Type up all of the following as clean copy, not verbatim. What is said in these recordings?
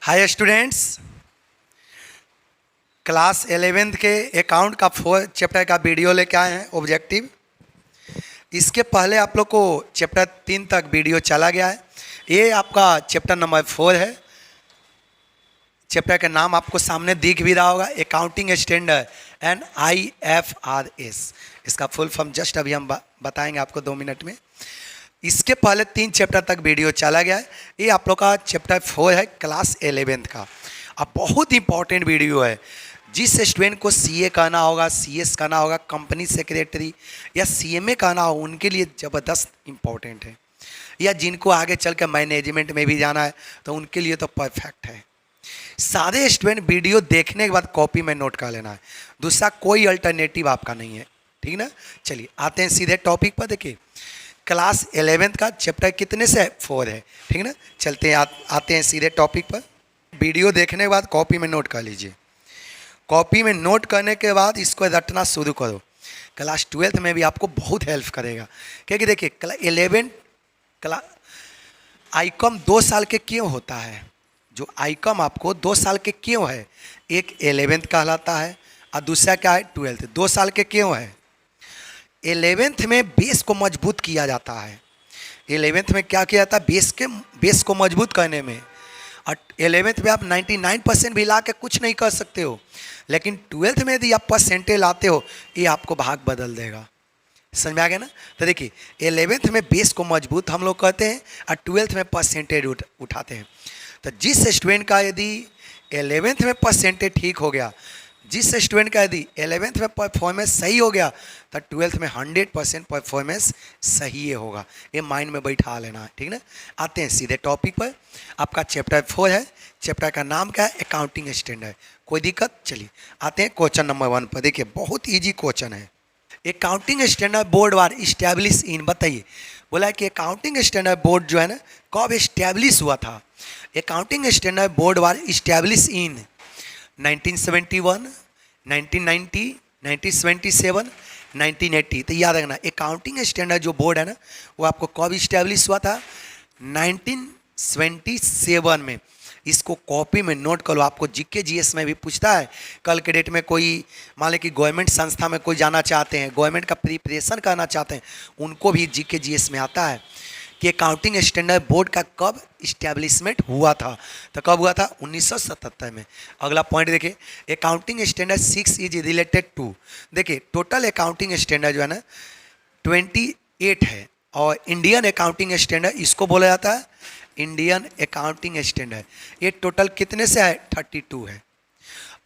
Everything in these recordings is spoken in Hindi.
हाय स्टूडेंट्स, क्लास 11th के अकाउंट का 4 चैप्टर का वीडियो लेके आए हैं ऑब्जेक्टिव। इसके पहले आप लोग को चैप्टर 3 तक वीडियो चला गया है। ये आपका चैप्टर नंबर 4 है। चैप्टर का नाम आपको सामने दिख भी रहा होगा, अकाउंटिंग स्टैंडर्ड एंड IFRS। इसका फुल फॉर्म जस्ट अभी हम बताएंगे आपको 2 मिनट में। इसके पहले 3 चैप्टर तक वीडियो चला गया है। ये आप लोग का चैप्टर 4 है क्लास 11th का। अब बहुत इंपॉर्टेंट वीडियो है। जिस स्टूडेंट को CA करना होगा, CS करना होगा, कंपनी सेक्रेटरी या CMA करना हो, उनके लिए ज़बरदस्त इंपॉर्टेंट है। या जिनको आगे चल कर मैनेजमेंट में भी जाना है तो उनके लिए तो परफेक्ट है। सारे स्टूडेंट वीडियो देखने के बाद कॉपी में नोट कर लेना है। दूसरा कोई अल्टरनेटिव आपका नहीं है, ठीक ना। चलिए आते हैं सीधे टॉपिक पर। देखिए क्लास 11th का चैप्टर कितने से 4 है, ठीक ना। चलते हैं आते हैं सीधे टॉपिक पर। वीडियो देखने के बाद कॉपी में नोट कर लीजिए। कॉपी में नोट करने के बाद इसको रटना शुरू करो। क्लास 12th में भी आपको बहुत हेल्प करेगा, क्योंकि देखिए 11 आईकॉम 2 साल के क्यों होता है। जो आईकॉम आपको 2 साल के क्यों है, एक 11th कहलाता है और दूसरा क्या है 12th। 2 साल के क्यों है, 11th में बेस को मजबूत किया जाता है। 11th में क्या किया जाता है, बेस को मजबूत करने में। और 11th में आप 99% भी ला के कुछ नहीं कर सकते हो, लेकिन 12th में यदि आप परसेंटेज लाते हो, ये आपको भाग बदल देगा। समझ में आ गया ना। तो देखिए 11th में बेस को मजबूत हम लोग करते हैं और 12th में परसेंटेज उठाते हैं। तो जिस स्टूडेंट का यदि 11th में परसेंटेज ठीक हो गया, जिस स्टूडेंट का यदि 11th में परफॉर्मेंस सही हो गया, तो 12th में 100% परफॉर्मेंस सही होगा। ये माइंड में बैठा लेना है, ठीक ना। आते हैं सीधे टॉपिक पर। आपका चैप्टर 4 है। चैप्टर का नाम क्या है, अकाउंटिंग स्टैंडर्ड। कोई दिक्कत। चलिए आते हैं क्वेश्चन नंबर 1 पर। देखिए बहुत ईजी क्वेश्चन है। Accounting standard board war establish in, बताइए। बोला है कि अकाउंटिंग स्टैंडर्ड बोर्ड जो है ना, कब इस्टेब्लिश हुआ था। Accounting standard board war establish in 1971, 1990, 1977, 1980। तो याद रखना अकाउंटिंग स्टैंडर्ड जो बोर्ड है ना, वो आपको कब इस्टेब्लिश हुआ था, 1977 में। इसको कॉपी में नोट करो। आपको GK GS में भी पूछता है। कल के डेट में कोई मान लें कि गवर्नमेंट संस्था में कोई जाना चाहते हैं, गवर्नमेंट का प्रिपरेशन करना चाहते हैं, उनको भी GK GS में आता है कि अकाउंटिंग स्टैंडर्ड बोर्ड का कब इस्टेब्लिशमेंट हुआ था। तो कब हुआ था, 1977 में। अगला पॉइंट देखिए, accounting standard 6 is related to. देखिए टोटल अकाउंटिंग स्टैंडर्ड जो है ना 28 है, और इंडियन अकाउंटिंग स्टैंडर्ड इसको बोला जाता है इंडियन अकाउंटिंग स्टैंडर्ड। ये टोटल कितने से है, 32 है।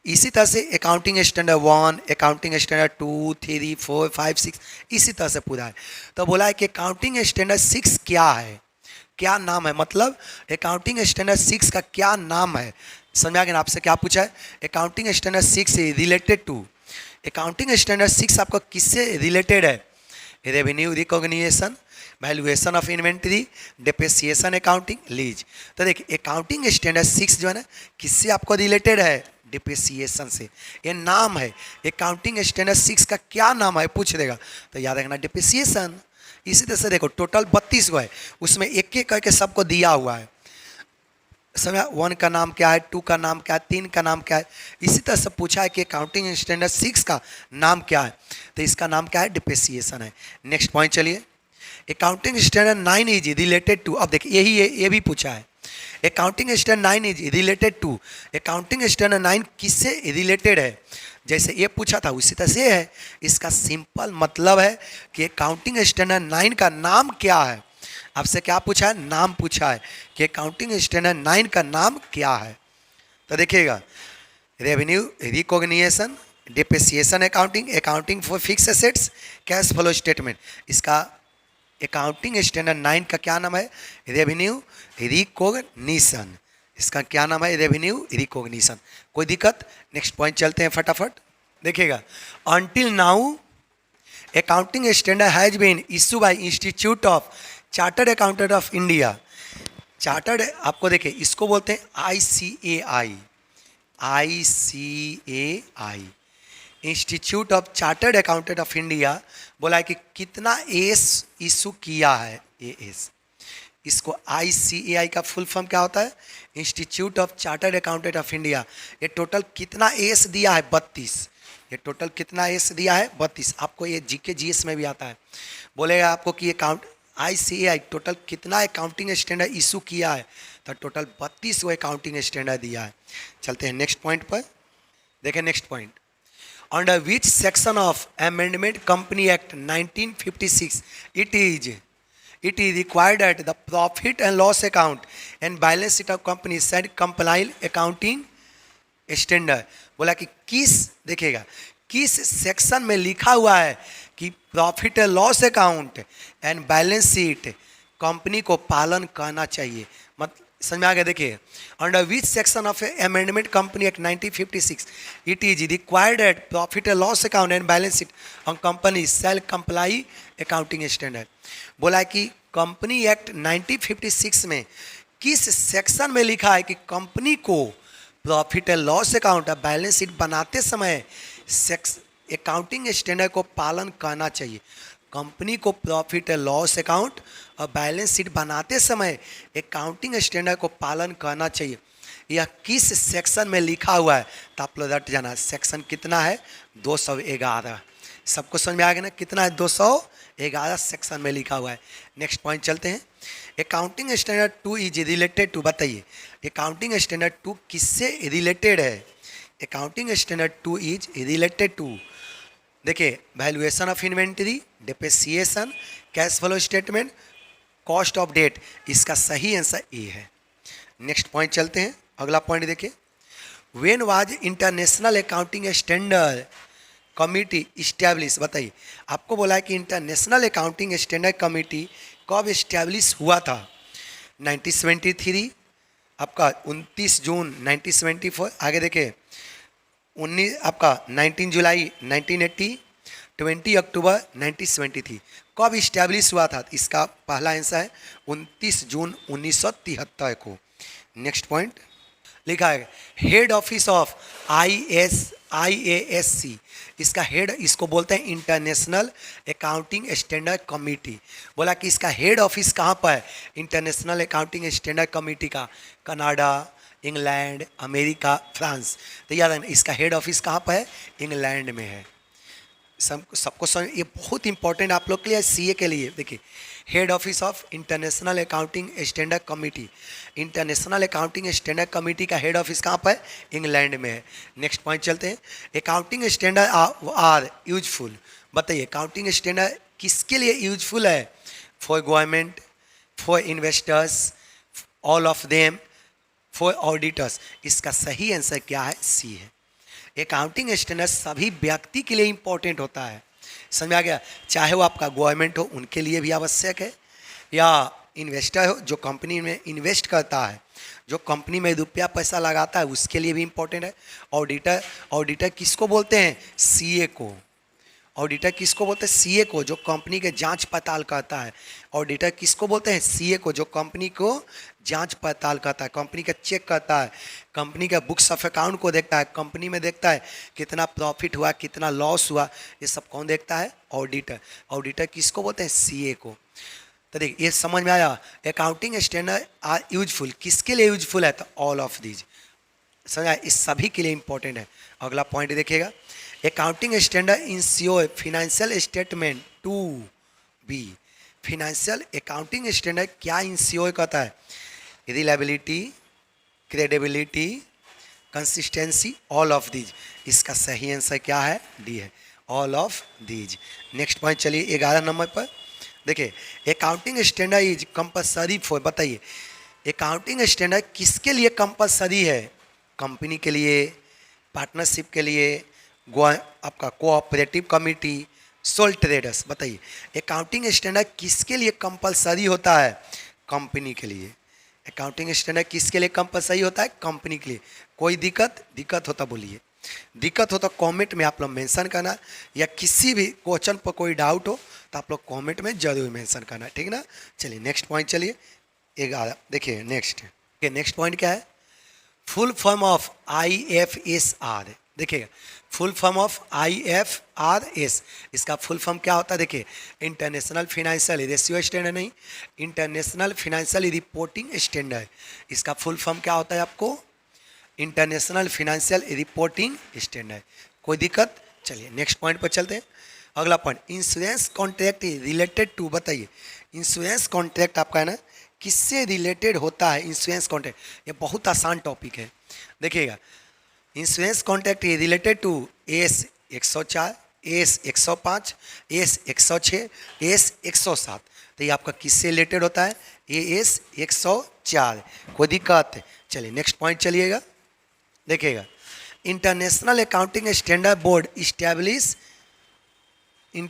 इसी तरह से अकाउंटिंग स्टैंडर्ड 1, अकाउंटिंग स्टैंडर्ड 2, 3, 4, 5, 6 इसी तरह से पूरा है। तो बोला है कि अकाउंटिंग स्टैंडर्ड 6 क्या है, क्या नाम है, मतलब अकाउंटिंग स्टैंडर्ड 6 का क्या नाम है। समझ आ गया ना। आपसे क्या पूछा है, accounting standard 6 related to. Accounting standard 6 आपका किससे रिलेटेड है, revenue recognition, valuation of inventory, depreciation accounting, lease. तो देखिए अकाउंटिंग स्टैंडर्ड 6 जो है ना, किससे आपको रिलेटेड है, डिप्रिसिएशन से। ये नाम है अकाउंटिंग स्टैंडर्ड 6 का, क्या नाम है पूछ देगा तो याद रखना डिप्रिसिएशन। इसी तरह से देखो टोटल 32 गो है, उसमें एक एक करके सबको दिया हुआ है। समझा, 1 का नाम क्या है, 2 का नाम क्या है, 3 का नाम क्या है। इसी तरह से पूछा है कि अकाउंटिंग स्टैंडर्ड 6 का नाम क्या है, तो इसका नाम क्या है, डिप्रिसिएशन है। नेक्स्ट पॉइंट चलिए, accounting standard 9 is related to. अब देखिए यही है, ये भी पूछा है। Accounting standard 9 is related to. Accounting standard 9 किससे रिलेटेड है, जैसे ये पूछा था उसी तरह से है। इसका सिंपल मतलब है कि अकाउंटिंग स्टैंडर्ड 9 का नाम क्या है। आपसे क्या पूछा है, नाम पूछा है कि अकाउंटिंग स्टैंडर्ड 9 का नाम क्या है। तो देखिएगा, revenue recognition, depreciation accounting, accounting for fix assets, cash flow statement. इसका अकाउंटिंग स्टैंडर्ड 9 का क्या नाम है, रेवेन्यू रिकॉग्निशन। इसका क्या नाम है, रेवेन्यू रिकॉग्निशन। कोई दिक्कत। नेक्स्ट पॉइंट चलते हैं फटाफट। देखिएगा, until now accounting standard has been issue by institute of chartered accountant of India. Chartered आपको देखिए इसको बोलते हैं ICAI, ICAI, institute of chartered accountant of India. बोला है कि कितना एस इशू किया है, AS। इसको ICAI का फुल फॉर्म क्या होता है? Institute of chartered accountant of India. ये टोटल कितना एस दिया है? 32। ये टोटल कितना एस दिया है? 32। आपको ये जीके जीएस में भी आता है, बोलेगा आपको कि अकाउंट ICAI टोटल कितना अकाउंटिंग स्टैंडर्ड इशू किया है, तो टोटल 32 वो अकाउंटिंग स्टैंडर्ड दिया है। चलते हैं नेक्स्ट पॉइंट पर। देखें next point, under which section of amendment company act 1956 it is required that the profit and loss account and balance sheet of company should comply accounting standard। बोला कि किस, देखिएगा किस सेक्शन में लिखा हुआ है कि profit and loss account and balance sheet company को पालन करना चाहिए। मतलब समझ में आ गया? देखिए, under which section of amendment company act 1956 it is required at profit and loss account and balance sheet on company shall comply accounting standard. बोला कि कंपनी एक्ट 1956 में किस सेक्शन में लिखा है कि कंपनी को प्रॉफिट एंड लॉस अकाउंट और बैलेंस शीट बनाते समय अकाउंटिंग स्टैंडर्ड को पालन करना चाहिए। कंपनी को प्रॉफिट एंड लॉस अकाउंट और बैलेंस शीट बनाते समय अकाउंटिंग स्टैंडर्ड को पालन करना चाहिए। यह किस सेक्शन में लिखा हुआ है? तो आप लोग रट जाना, सेक्शन कितना है? 211। सबको समझ में आ गया ना कितना है? 211 सेक्शन में लिखा हुआ है। नेक्स्ट पॉइंट चलते हैं, accounting standard 2 is related to, बताइए अकाउंटिंग स्टैंडर्ड 2 किससे रिलेटेड है? Accounting standard 2 is related to, देखिए valuation of inventory, depreciation, cash flow statement, cost of debt. इसका सही आंसर ए है। नेक्स्ट पॉइंट चलते हैं, अगला पॉइंट देखिए, when was international accounting standard committee establish. बताइए, आपको बोला है कि इंटरनेशनल अकाउंटिंग स्टैंडर्ड कमिटी कब इस्टेब्लिश हुआ था? 1973, आपका 29 जून 1974। आगे देखिए 19 आपका 19 जुलाई 1980, 20 अक्टूबर 1973। कब इस्टेब्लिश हुआ था? इसका पहला आंसर है 29 जून 1973 को। नेक्स्ट पॉइंट लिखा है हेड ऑफिस ऑफ IASC। इसका हेड, इसको बोलते हैं इंटरनेशनल अकाउंटिंग स्टैंडर्ड कमेटी। बोला कि इसका हेड ऑफिस कहाँ पर है? इंटरनेशनल अकाउंटिंग स्टैंडर्ड कमेटी का कनाडा, इंग्लैंड, अमेरिका, फ्रांस। तो याद है इसका हेड ऑफिस कहाँ पर है? इंग्लैंड में है। सबको समझ, ये बहुत इंपॉर्टेंट आप लोग के लिए, CA के लिए। देखिए head office of international accounting standard committee, international accounting standard committee का हेड ऑफिस कहाँ पर है? इंग्लैंड में है। नेक्स्ट पॉइंट चलते हैं, अकाउंटिंग स्टैंडर्ड आर यूजफुल। बताइए अकाउंटिंग स्टैंडर्ड किसके लिए यूजफुल है? For government, for investors, all of them, four auditors. इसका सही आंसर क्या है? C है। अकाउंटिंग स्टैंडर्ड सभी व्यक्ति के लिए इंपॉर्टेंट होता है। समझ में आ गया? चाहे वो आपका गवर्नमेंट हो, उनके लिए भी आवश्यक है, या इन्वेस्टर हो जो कंपनी में इन्वेस्ट करता है, जो कंपनी में रुपया पैसा लगाता है, उसके लिए भी इंपॉर्टेंट है। ऑडिटर किसको बोलते हैं? CA को। ऑडिटर किसको बोलते हैं? CA को, जो कंपनी के जांच पड़ताल करता है। ऑडिटर किसको बोलते हैं? CA को, जो कंपनी को जांच पड़ताल करता है, कंपनी का चेक करता है, कंपनी का बुक्स ऑफ अकाउंट को देखता है, कंपनी में देखता है कितना प्रॉफिट हुआ, कितना लॉस हुआ, ये सब कौन देखता है? ऑडिटर। ऑडिटर किसको बोलते हैं? CA को। तो देखिए ये समझ में आया, अकाउंटिंग स्टैंडर्ड आर यूजफुल, किसके लिए यूजफुल है? तो ऑल ऑफ दीज। समझा? इस सभी के लिए इंपॉर्टेंट है। अगला पॉइंट देखिएगा, accounting standard ensure financial statement to be. Financial accounting standard क्या इंश्योर करता है? Reliability, credibility, consistency, all of these. इसका सही आंसर क्या है? D है, all of these. Next point चलिए 11 नंबर पर देखिए, accounting standard is compulsory for. बताइए अकाउंटिंग स्टैंडर्ड किसके लिए कंपलसरी है? कंपनी के लिए, पार्टनरशिप के लिए, आपका कोऑपरेटिव कमिटी, सोल ट्रेडर्स। बताइए अकाउंटिंग स्टैंडर्ड किसके लिए कंपलसरी होता है? कंपनी के लिए। अकाउंटिंग स्टैंडर्ड किसके लिए कंपलसरी होता है? कंपनी के लिए। कोई दिक्कत होता बोलिए, दिक्कत हो तो कमेंट में आप लोग मेंशन करना, या किसी भी क्वेश्चन पर कोई डाउट हो तो आप लोग कमेंट में जरूर मेंशन करना, ठीक ना। चलिए नेक्स्ट पॉइंट चलिए 11 देखिए। नेक्स्ट पॉइंट क्या है? Full form of IFSR। देखिएगा, फुल फॉर्म ऑफ IFRS, इसका फुल फॉर्म क्या होता है? देखिए, इंटरनेशनल फिनेंशियल रेशियो स्टैंडर्ड नहीं, इंटरनेशनल फिनेंशियल रिपोर्टिंग स्टैंडर्ड, इसका फुल फॉर्म क्या होता है आपको? International financial reporting standard. कोई दिक्कत? चलिए नेक्स्ट पॉइंट पर चलते हैं। अगला point, insurance contract related to, बताइए इंश्योरेंस कॉन्ट्रैक्ट आपका है ना, किससे रिलेटेड होता है इंश्योरेंस कॉन्ट्रैक्ट? ये बहुत आसान टॉपिक है। देखिएगा, insurance contract related to AS 104, AS 105, AS 106, AS 107, तो ये आपका किससे रिलेटेड होता है? AS 104। कोई दिक्कत? चलिए नेक्स्ट पॉइंट चलिएगा, देखिएगा, international accounting standard board establish in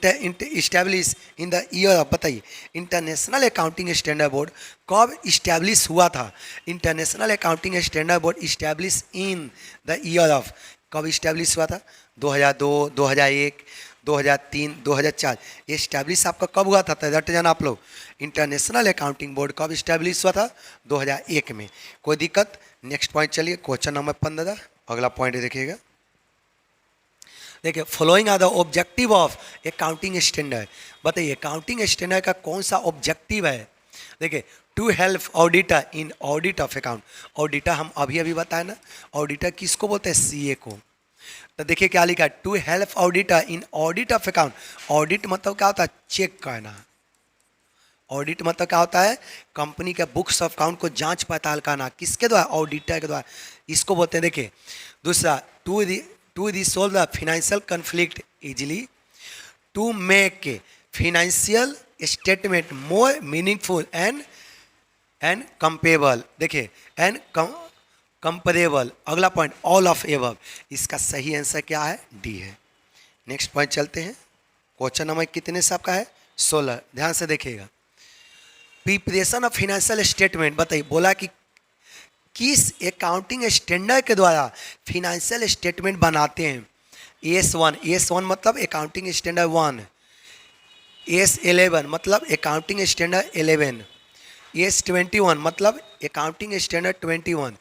the year of, बताइए इंटरनेशनल अकाउंटिंग स्टैंडर्ड बोर्ड कब इस्टेब्लिश हुआ था? International accounting standard board establish in the year of, कब इस्टेब्लिश हुआ था? 2002, 2001, 2003, 2004, ये इस्टेब्लिश आपका कब हुआ था? तो रट जाना आप लोग, इंटरनेशनल अकाउंटिंग बोर्ड कब इस्टेब्लिश हुआ था? 2001 में। कोई दिक्कत? नेक्स्ट पॉइंट चलिए, क्वेश्चन नंबर 15, अगला पॉइंट देखिएगा। देखिए, following are the objective of accounting standard, बताइए अकाउंटिंग स्टैंडर्ड का कौन सा ऑब्जेक्टिव है? देखिए, to help auditor in audit of account, auditor हम अभी अभी बताए ना, ऑडिटर किसको बोलते हैं? CA को। तो देखिए क्या लिखा है, to help auditor in audit of account. Audit मतलब क्या होता है? चेक करना। ऑडिट मतलब क्या होता है? कंपनी के बुक्स ऑफ अकाउंट को जांच पड़ताल करना, किसके द्वारा? ऑडिटर के द्वारा, इसको बोलते हैं। देखिए दूसरा, to resolve the financial conflict easily, to make financial statement more meaningful and comparable, देखिए एंड कंपेरेबल। अगला पॉइंट, ऑल ऑफ एबव, इसका सही आंसर क्या है? D है। नेक्स्ट पॉइंट चलते हैं, क्वेश्चन नंबर कितने से आपका है? 16, ध्यान से देखिएगा। प्रिपरेशन ऑफ फाइनेंशियल स्टेटमेंट, बताइए बोला कि किस अकाउंटिंग स्टैंडर्ड के द्वारा फाइनेंशियल स्टेटमेंट बनाते हैं? AS1 मतलब अकाउंटिंग स्टैंडर्ड 1, AS11 मतलब अकाउंटिंग स्टैंडर्ड 11, AS21 मतलब अकाउंटिंग स्टैंडर्ड 21,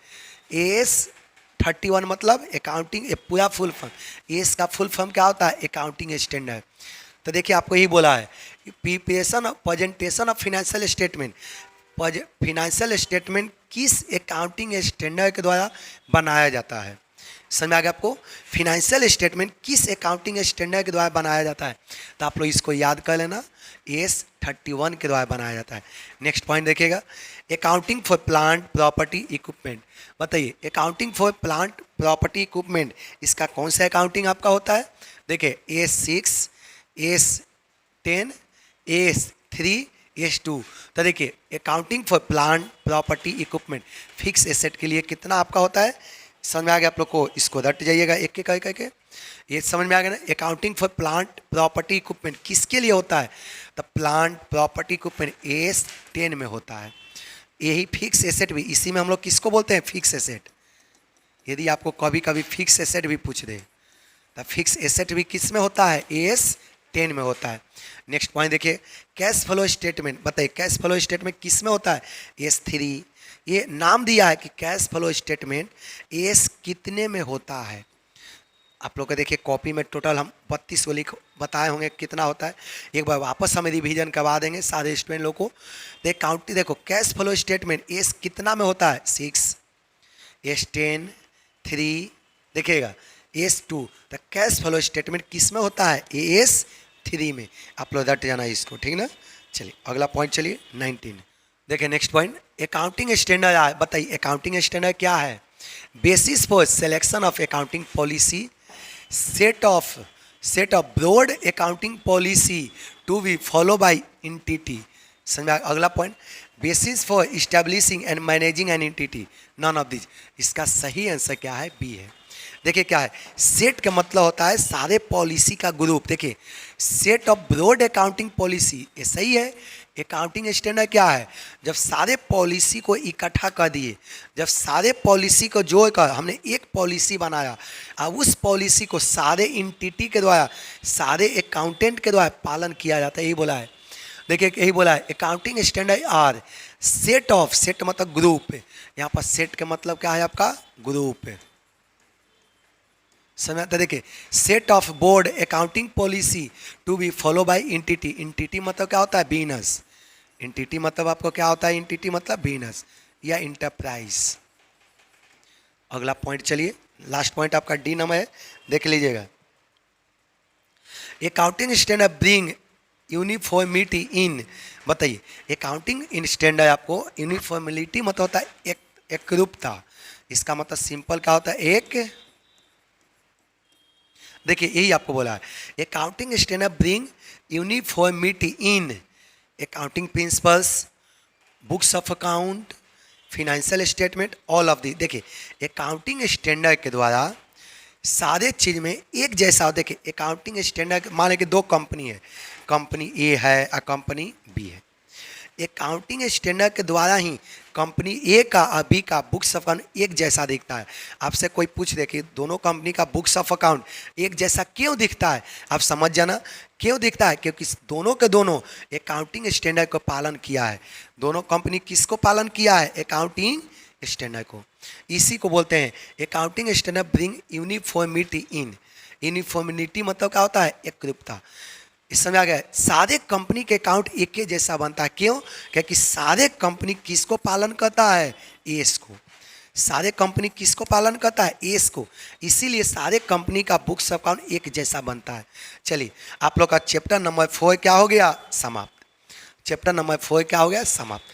AS31 मतलब अकाउंटिंग, पूरा फुल फॉर्म, AS का फुल फॉर्म क्या होता है? Accounting standard. तो देखिए आपको यही बोला है, presentation of financial statement, financial statement किस अकाउंटिंग स्टैंडर्ड के द्वारा बनाया जाता है? समझ में आ गया आपको? फाइनेंशियल स्टेटमेंट किस अकाउंटिंग स्टैंडर्ड के द्वारा बनाया जाता है? तो आप लोग इसको याद कर लेना, AS31 के द्वारा बनाया जाता है। नेक्स्ट पॉइंट देखिएगा, accounting for plant property equipment, बताइए accounting for plant property equipment, इसका कौन सा अकाउंटिंग आपका होता है? देखिए AS6, AS10, AS3, AS2। तो देखिए accounting for plant property equipment fix asset के लिए कितना आपका होता है? समझ में आ गया आप लोग को? इसको रट जाइएगा एक एक करके, ये समझ में आ गया ना? Accounting for plant property equipment किसके लिए होता है? तो प्लांट प्रॉपर्टी इक्विपमेंट AS10 में होता है। यही फिक्स एसेट भी, इसी में हम लोग किसको बोलते हैं? Fix asset. यदि आपको कभी कभी फिक्स एसेट भी पूछ दे तो फिक्स एसेट भी किस में होता है? AS10 में होता है। नेक्स्ट पॉइंट देखिए, कैश फ्लो स्टेटमेंट, बताइए कैश फ्लो स्टेटमेंट किस में होता है? AS3। ये नाम दिया है कि कैश फ्लो स्टेटमेंट AS कितने में होता है? आप लोग को देखिए कॉपी में टोटल हम 32 को लिख बताए होंगे कितना होता है, एक बार वापस हम रिवीजन करवा देंगे सारे स्टूडेंट लोग को। देखो कैश फ्लो स्टेटमेंट AS कितना में होता है? 6, AS10, 3, देखिएगा AS2। तो कैश फ्लो स्टेटमेंट किस में होता है? AS3 में। आप लोग रट जाना इसको, ठीक ना? चलिए अगला पॉइंट, चलिए 19 देखिए। नेक्स्ट पॉइंट, अकाउंटिंग स्टैंडर्ड है, बताइए अकाउंटिंग स्टैंडर्ड क्या है? Basis for selection of accounting policy, set of broad accounting policy to be follow by entity. समझ में? अगला point, basis for establishing and managing an entity, none of this. इसका सही आंसर क्या है? B है। देखिए क्या है, सेट का मतलब होता है सारे पॉलिसी का ग्रुप। देखिए set of broad accounting policy, ये सही है। अकाउंटिंग स्टैंडर्ड क्या है? जब सारे पॉलिसी को इकट्ठा कर दिए, जब सारे पॉलिसी को जोड़ कर हमने एक पॉलिसी बनाया, अब उस पॉलिसी को सारे एंटिटी के द्वारा, सारे अकाउंटेंट के द्वारा पालन किया जाता है, यही बोला है। देखिए यही बोला है, accounting standard are set of, set मतलब ग्रुप, यहाँ पर सेट का मतलब क्या है आपका? ग्रुप। समझ आता है? देखिए, set of board accounting policy to be follow by entity. Entity मतलब क्या होता है? बिजनेस। इंटिटी मतलब आपको क्या होता है? इंटिटी मतलब बिजनेस या इंटरप्राइज। अगला पॉइंट चलिए, लास्ट पॉइंट आपका डी नंबर है, देख लीजिएगा। अकाउंटिंग स्टैंडर्ड ब्रिंग यूनिफॉर्मिटी इन, बताइए अकाउंटिंग स्टैंडर्ड आपको यूनिफॉर्मिलिटी मतलब होता है एक एकरूपता। इसका मतलब सिंपल क्या होता है? एक, देखिए यही आपको बोला है, accounting standard bring uniformity in accounting principles, books of account, financial statement, all of the. देखिए अकाउंटिंग स्टैंडर्ड के द्वारा सारे चीज में एक जैसा हो। देखिए अकाउंटिंग स्टैंडर्ड, मान कि दो कंपनी है, कंपनी ए है और कंपनी बी है। अकाउंटिंग स्टैंडर्ड के द्वारा ही कंपनी ए का और बी का बुक्स ऑफ अकाउंट एक जैसा दिखता है। आपसे कोई पूछ दे कि दोनों कंपनी का बुक्स ऑफ अकाउंट एक जैसा क्यों दिखता है, आप समझ जाना क्यों दिखता है। क्योंकि दोनों के दोनों अकाउंटिंग स्टैंडर्ड को पालन किया है। दोनों कंपनी किसको पालन किया है? अकाउंटिंग स्टैंडर्ड को। इसी को बोलते हैं अकाउंटिंग स्टैंडर्ड ब्रिंग यूनिफॉर्मिटी इन। यूनिफॉर्मिटी मतलब क्या होता है? एकरूपता। इस समय आ गया, सारे कंपनी के अकाउंट एक ही जैसा बनता है। क्यों? क्योंकि सारे कंपनी किसको पालन करता है? एस को। सारे कंपनी किसको पालन करता है? एस को। इसीलिए सारे कंपनी का बुक्स ऑफ अकाउंट एक जैसा बनता है। चलिए, आप लोग का चैप्टर नंबर 4 क्या हो गया? समाप्त। चैप्टर नंबर 4 क्या हो गया? समाप्त।